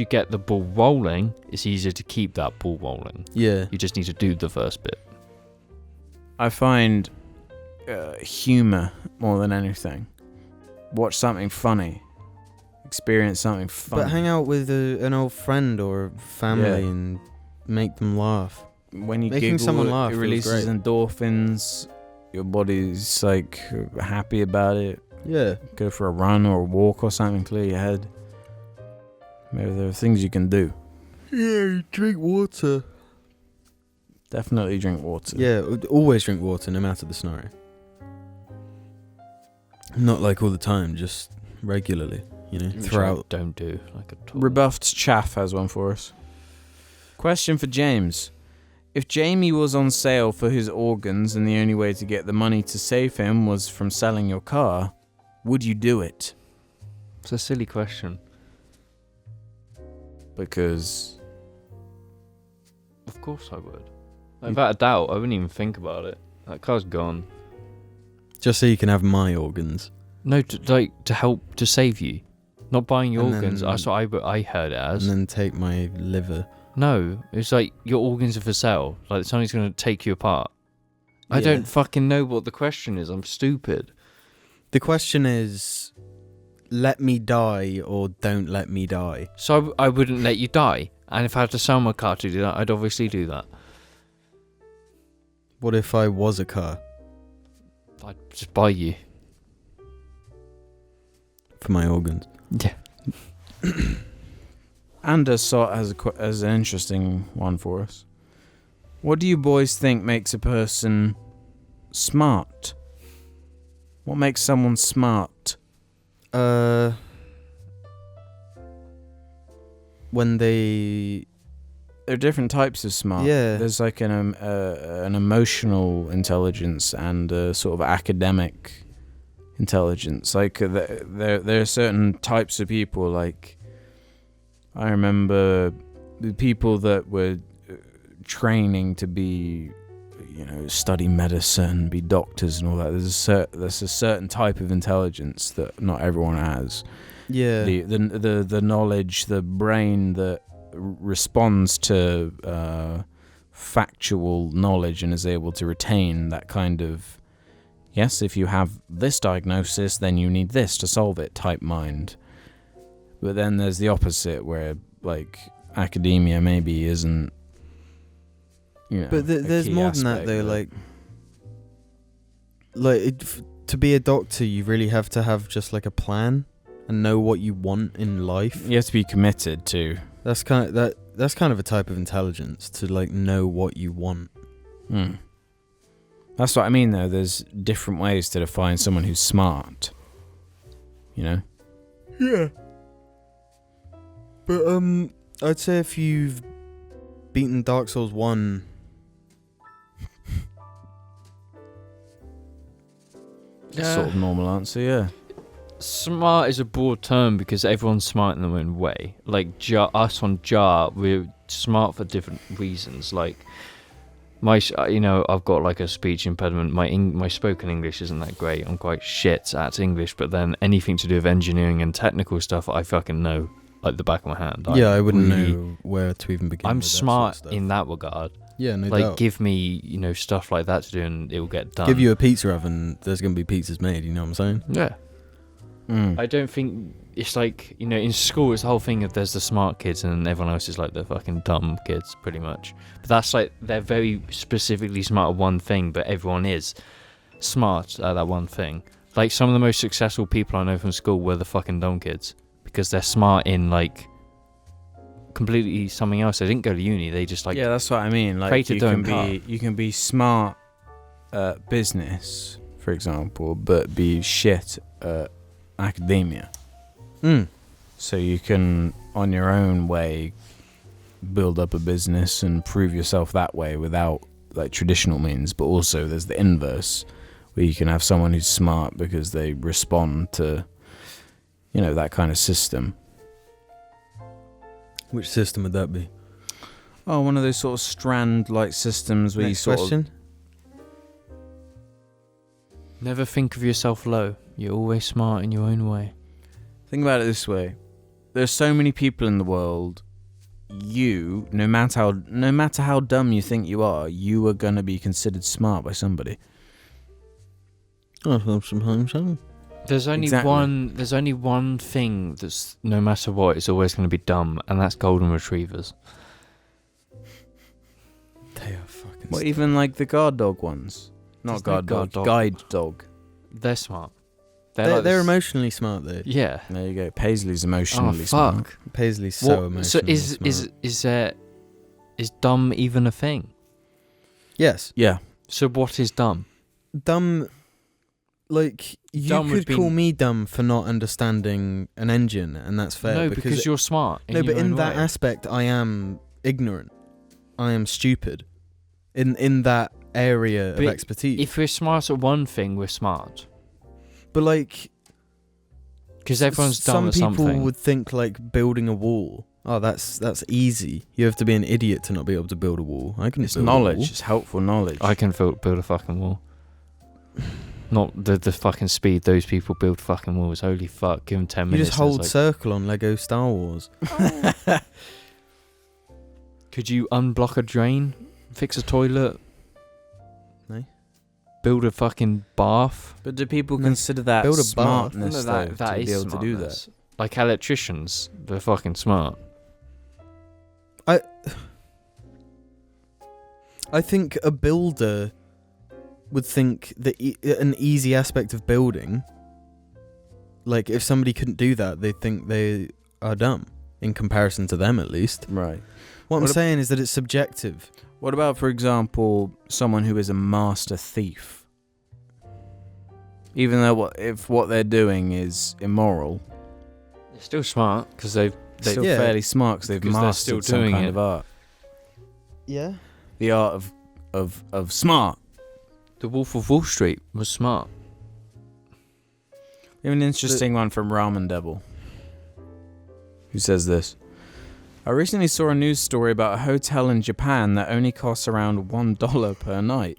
get the ball rolling, it's easier to keep that ball rolling. Yeah. You just need to do the first bit. I find humor more than anything. Watch something funny. Experience something funny. But hang out with an old friend or family and make them laugh. When you making giggle, someone laugh it releases endorphins. Your body's like happy about it. Yeah. Go for a run or a walk or something. Clear your head. Maybe there are things you can do. Yeah, drink water. Definitely drink water. Yeah, always drink water, no matter the scenario. Not like all the time, just regularly, you know, throughout. Don't do like a talk. Rebuffed Chaff has one for us. Question for James. If Jamie was on sale for his organs and the only way to get the money to save him was from selling your car, would you do it? It's a silly question. Because... Of course I would. Without a doubt, I wouldn't even think about it. That car's gone. Just so you can have my organs. No, to help to save you. Not buying your organs. That's what I heard it as. And then take my liver. No, it's like your organs are for sale. Like somebody's going to take you apart. Yeah. I don't fucking know what the question is. I'm stupid. The question is, let me die or don't let me die. So I wouldn't let you die. And if I had to sell my car to do that, I'd obviously do that. What if I was a car? I'd just buy you. For my organs. Yeah. Anders has an interesting one for us. What do you boys think makes a person smart? What makes someone smart? when they... There are different types of smart. Yeah. There's like an emotional intelligence and a sort of academic intelligence. Like there are certain types of people. Like I remember the people that were training to be, study medicine, be doctors and all that. There's a certain type of intelligence that not everyone has. Yeah. The knowledge, the brain that responds to factual knowledge and is able to retain that kind of, yes, if you have this diagnosis, then you need this to solve it type mind. But then there's the opposite where, like, academia maybe isn't, but there's more than that, though. To be a doctor, you really have to have just, like, a plan and know what you want in life. You have to be committed to. That's kind of a type of intelligence, to, like, know what you want. That's what I mean, though. There's different ways to define someone who's smart. Yeah. But I'd say if you've beaten Dark Souls 1, sort of normal answer, yeah. Smart is a broad term because everyone's smart in their own way. Like us on JAR, we're smart for different reasons. Like I've got like a speech impediment. My spoken English isn't that great. I'm quite shit at English, but then anything to do with engineering and technical stuff, I fucking know like the back of my hand. I wouldn't know where to even begin. I'm with smart that sort of in that regard. Yeah, no like doubt. give me stuff like that to do and it will get done. Give you a pizza oven, there's gonna be pizzas made. You know what I'm saying? Yeah. I don't think it's like, in school it's the whole thing of there's the smart kids and everyone else is like the fucking dumb kids pretty much. But that's like they're very specifically smart at one thing, but everyone is smart at that one thing. Like some of the most successful people I know from school were the fucking dumb kids because they're smart in like completely something else. They didn't go to uni, they just like that's what I mean. Like created their own car. You can be smart at business, for example, but be shit at academia. So you can on your own way build up a business and prove yourself that way without like traditional means, but also there's the inverse where you can have someone who's smart because they respond to that kind of system. Which system would that be? Oh, one of those sort of strand like systems where Next you question. Never think of yourself low. You're always smart in your own way. Think about it this way. There's so many people in the world. You, no matter how dumb you think you are gonna be considered smart by somebody. Sometimes so. There's only one thing that's no matter what, it's always going to be dumb, and that's golden retrievers. They are fucking. What, even like the guard dog ones? Not guard dog, guide dog. They're smart. They're emotionally smart though. Yeah. There you go. Paisley's emotionally smart. Paisley's so emotionally smart. Is dumb even a thing? Yes. Yeah. So what is dumb? Dumb, like you could call me dumb for not understanding an engine, and that's fair. No, because you're smart. No, but in that aspect, I am ignorant. I am stupid. In that area of expertise. If we're smart at one thing, we're smart. But like, because everyone's dumb at something. Some people would think like building a wall. Oh, that's easy. You have to be an idiot to not be able to build a wall. I can. It's build knowledge. A wall. It's helpful knowledge. I can build a fucking wall. Not the fucking speed those people build fucking walls. Holy fuck! Give them 10 minutes. You just hold circle on Lego Star Wars. Could you unblock a drain? Fix a toilet? No. Build a fucking bath? But do people consider that build a smartness bath? though, to be able to do that? Like electricians, they're fucking smart. I think a builder would think that an easy aspect of building, like if somebody couldn't do that, they'd think they are dumb, in comparison to them at least. Right. What I'm saying is that it's subjective. What about, for example, someone who is a master thief? Even though if what they're doing is immoral. They're still smart, because they've still fairly smart because they've Because they're mastered still some doing kind it. of art. Yeah. The art of smart. The Wolf of Wall Street was smart. We have an interesting one from Ramen Devil, who says this. I recently saw a news story about a hotel in Japan that only costs around $1 per night.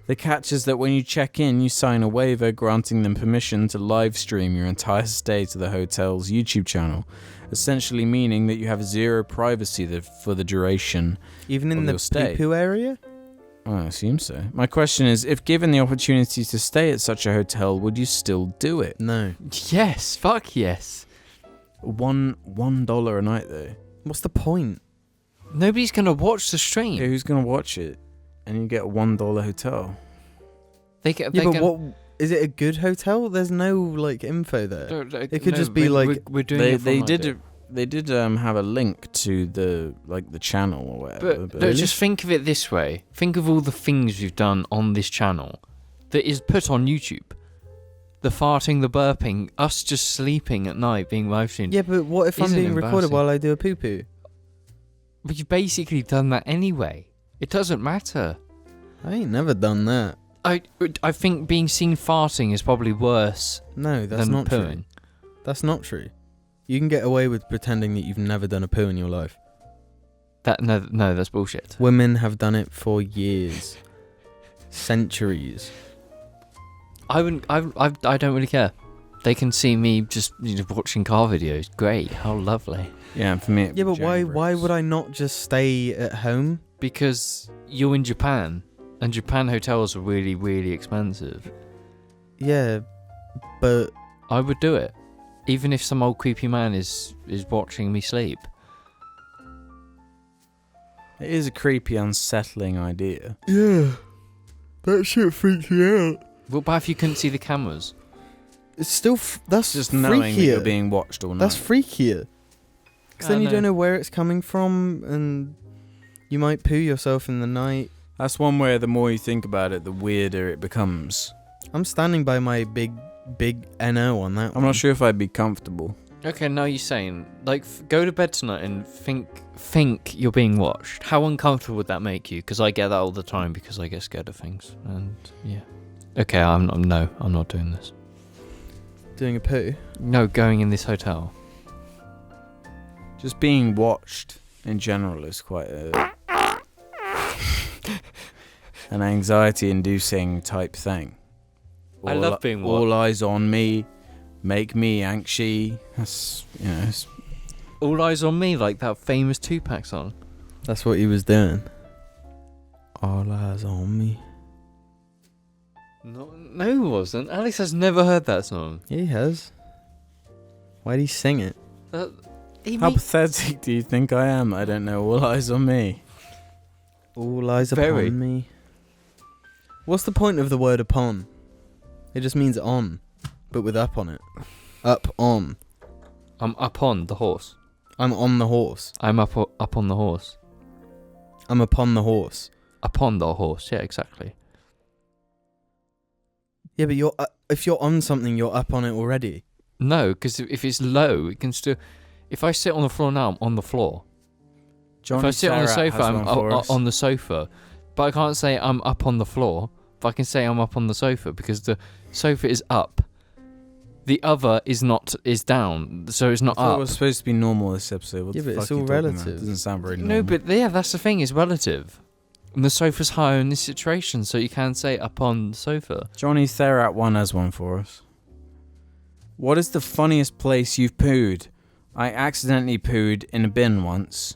The catch is that when you check in, you sign a waiver granting them permission to live stream your entire stay to the hotel's YouTube channel, essentially meaning that you have zero privacy for the duration Even in of the your stay. poo-poo area? I assume so. My question is, if given the opportunity to stay at such a hotel, would you still do it? No. Yes, fuck yes. $1 a night though. What's the point? Nobody's gonna watch the stream. Yeah, who's gonna watch it? And you get a $1 hotel. They get. Yeah, but what is it? A good hotel? There's no like info there. It could just be like we're doing They did have a link to the channel or whatever. But no, just think of it this way. Think of all the things we've done on this channel that is put on YouTube. The farting, the burping, us just sleeping at night, being live streamed. Yeah, but what if I'm Isn't being recorded embarrassing. while I do a poo-poo? But you've basically done that anyway. It doesn't matter. I ain't never done that. I think being seen farting is probably worse No, that's than not pooing. true. That's not true. You can get away with pretending that you've never done a poo in your life. No, that's bullshit. Women have done it for years. Centuries. I don't really care. They can see me just watching car videos. Great, how lovely. Yeah, for me. Yeah, but why would I not just stay at home? Because you're in Japan, and Japan hotels are really, really expensive. Yeah, but I would do it, even if some old creepy man is watching me sleep. It is a creepy, unsettling idea. yeah, that shit freaks me out. What about if you couldn't see the cameras? It's still that's Just freakier. knowing that you're being watched all night. That's freakier. Because then you no. don't know where it's coming from, and you might poo yourself in the night. That's one where the more you think about it, the weirder it becomes. I'm standing by my big NO on that I'm one. not sure if I'd be comfortable. Okay, now you're saying, go to bed tonight and think you're being watched. How uncomfortable would that make you? Because I get that all the time because I get scared of things. And, yeah. Okay, I'm not doing this. Doing a poo? No, going in this hotel. Just being watched in general is quite an anxiety-inducing type thing. I love being watched. All eyes on me, make me anxious. That's, it's All eyes on me, like that famous Tupac song. That's what he was doing. All eyes on me. No, he wasn't. Alex has never heard that song. Yeah, he has. Why'd he sing it? How pathetic do you think I am? I don't know. All eyes on me. All eyes Very. upon me. What's the point of the word upon? It just means on, but with up on it. Up on. I'm up on the horse. I'm on the horse. I'm up on the horse. I'm upon the horse. Upon the horse, yeah, exactly. Yeah, but you're if you're on something, you're up on it already. No, because if it's low, it can still... If I sit on the floor now, I'm on the floor. If I sit on the sofa, I'm on the sofa. But I can't say I'm up on the floor. But I can say I'm up on the sofa because the sofa is up. The other is down, so it's not I thought up. it was supposed to be normal this episode. What Yeah, the but fuck it's are you all talking about? relative. It doesn't sound very normal. No, but yeah, that's the thing. It's relative. And the sofa's higher in this situation, so you can say up on the sofa. Johnny Therat one has one for us. What is the funniest place you've pooed? I accidentally pooed in a bin once.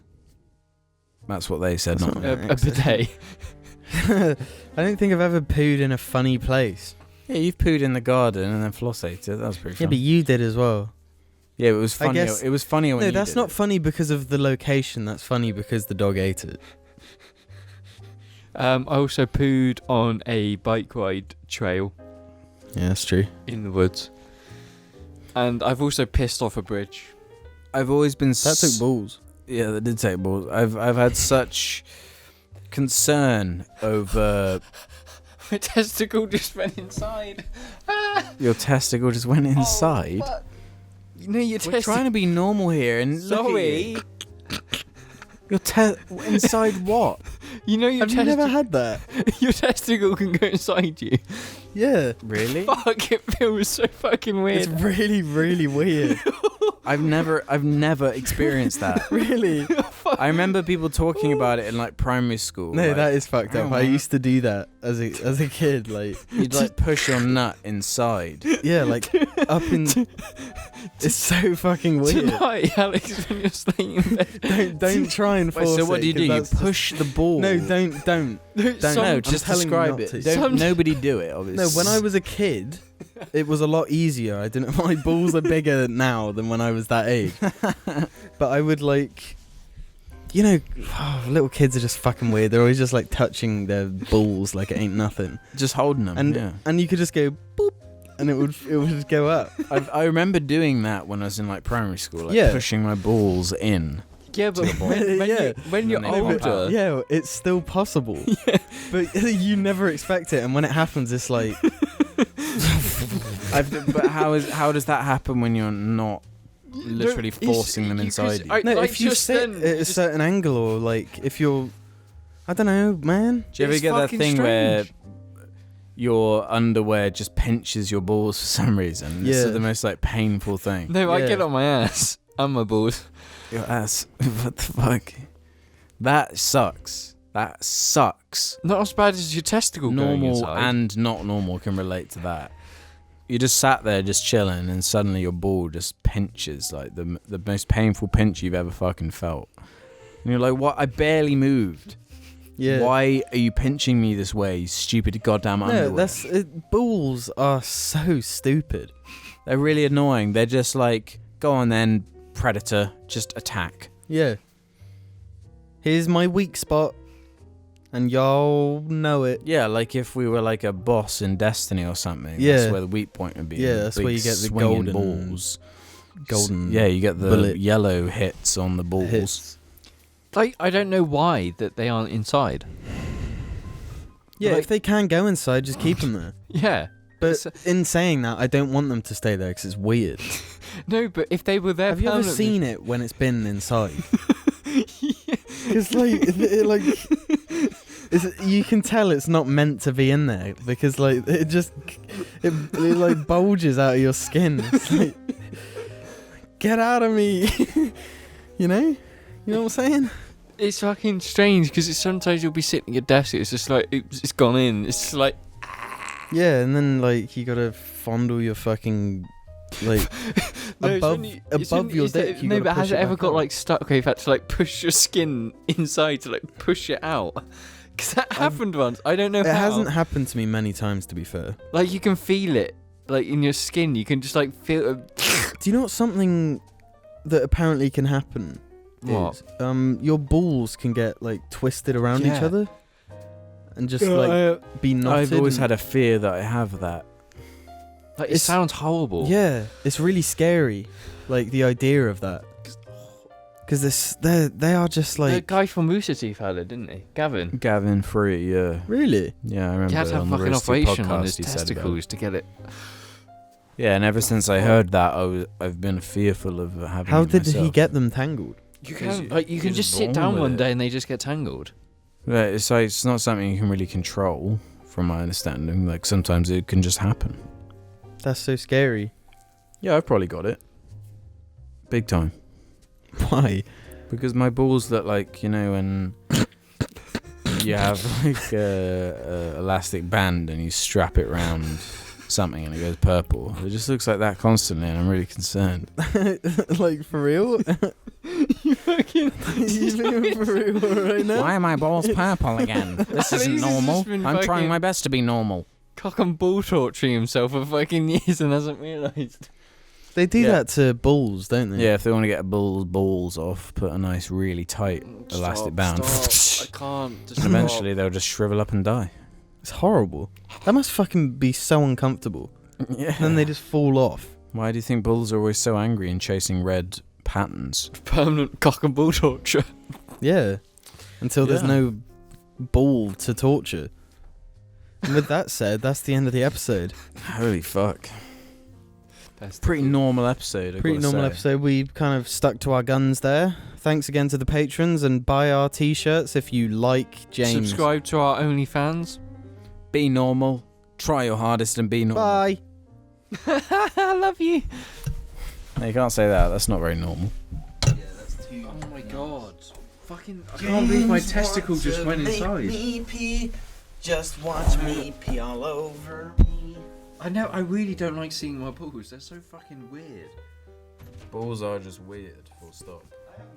That's what they said, That's not not me. A bidet. I don't think I've ever pooed in a funny place. Yeah, you've pooed in the garden and then flossated. That was pretty Yeah, fun. but you did as well. Yeah, it was I funny. guess- It was funnier when No, you that's did not it. funny because of the location. That's funny because the dog ate it. I also pooed on a bike ride trail Yeah, that's true. in the woods. And I've also pissed off a bridge. I've always been... That took balls. Yeah, that did take balls. I've had such concern over... My testicle just went inside. Your testicle just went inside? know your We're trying to be normal here, and Sorry. You're inside what? You know your Have you never had that? your testicle can go inside you. Yeah. Really? Fuck, it feels so fucking weird. It's really, really weird. I've never experienced that. Really? I remember people talking about it in like primary school. No, like, that is fucked up. I used to do that as a kid. Like, you'd like push your nut inside. yeah, like up in. It's so fucking weird. Tonight, Alex, when you're staying in bed. Don't try and force Wait, it. so what do? You push the ball? No, don't. No, just telling you describe not it. to. Don't nobody do it, obviously. No, when I was a kid, it was a lot easier. I didn't. My balls are bigger now than when I was that age. But I would like, little kids are just fucking weird. They're always just like touching their balls like it ain't nothing, just holding them. and you could just go boop, and it would just go up. I remember doing that when I was in like primary school, like Yeah. pushing my balls in. Yeah, but when you're And they pop older, out. Yeah, it's still possible. But you never expect it, and when it happens, it's like. But how does that happen when you're not literally forcing them inside you? No, like if you just sit then, at a just- certain angle, or like if you're, I don't know, man. Do you ever It's get that fucking thing where strange. your underwear just pinches your balls for some reason? This Yeah. is the most like painful thing. No, I Yeah. get on my ass and my balls. Your ass. What the fuck? That sucks. That sucks. Not as bad as your testicle going Normal inside. and not normal can relate to that. You just sat there just chilling, and suddenly your ball just pinches, like the most painful pinch you've ever fucking felt. And you're like, what? I barely moved. Yeah. Why are you pinching me this way, you stupid goddamn underwear? No, that's balls are so stupid. They're really annoying. They're just like, go on then, predator, just attack. Yeah. Here's my weak spot, and y'all know it. Yeah, like if we were like a boss in Destiny or something. Yeah. That's where the weak point would be. Yeah, that's where Big you get the swinging golden balls. Golden. Yeah, you get the bullet yellow hits on the balls. hits. Like, I don't know why that they aren't inside. Yeah, Like- if they can go inside, just keep them there. Yeah. But in saying that, I don't want them to stay there because it's weird. No, but if they were there Have you ever permanently- seen it when it's been inside? Because you can tell it's not meant to be in there because like it like bulges out of your skin. It's like, get out of me, you know what I'm saying? It's fucking strange because sometimes you'll be sitting at your desk. It's just like it's gone in. It's just like Yeah, and then like you gotta fondle your fucking like no, it's above when it's when your it's the- dick. You No, gotta but has push it ever back got up. like stuck where you've had to like push your skin inside to like push it out? Because that happened once. I don't know It how. hasn't happened to me many times, to be fair. Like you can feel it, like in your skin. You can just like feel. Do you know what something that apparently can happen? What? Is, your balls can get like twisted around each Yeah. other, and just like be knotted. I've always and- had a fear that I have that. Like, it It's- sounds horrible. Yeah, it's really scary. Like the idea of that. Because they are just The like guy from Rooster Teeth had it, didn't he? Gavin. Gavin Free, yeah. really. Yeah, I remember. He had to have on a the fucking Roasted operation on podcast his he said about it. testicles to get it. Yeah, and ever since I heard that, I've been fearful of having How it did he myself. get them tangled? You Because can like you you're can just just sit born down with one it. day and they just get tangled. Yeah, it's like, it's not something you can really control, from my understanding. Like, sometimes it can just happen. That's so scary. Yeah, I've probably got it. Big time. Why? Because my balls look like, when you have like a elastic band and you strap it round something and it goes purple. It just looks like that constantly, and I'm really concerned. Like for real? You fucking. You being for real right now? Why are my balls purple again? This isn't He's just normal. been I'm trying fucking- my best to be normal. Cock and ball torturing himself for fucking years and hasn't realised. They do Yeah. that to bulls, don't they? Yeah, if they want to get a bull's balls off, put a nice, really tight elastic band. I can't. Just And eventually they'll just shrivel up and die. It's horrible. That must fucking be so uncomfortable. Yeah. Then they just fall off. Why do you think bulls are always so angry and chasing red patterns? permanent cock and ball torture. Yeah. Until there's Yeah. no ball to torture. And with that said, that's the end of the episode. Holy fuck. Pretty normal episode. Pretty normal episode. We kind of stuck to our guns there. Thanks again to the patrons, and buy our t-shirts if you like James. Subscribe to our OnlyFans. Be normal. Try your hardest and be normal. Bye. I love you. No, you can't say that. That's not very normal. Yeah, that's too. Oh my god. Fucking. I can't believe my testicle just went inside. Me pee. Just watch me pee all over me. I know. I really don't like seeing my balls. They're so fucking weird. Balls are just weird. Full stop. I have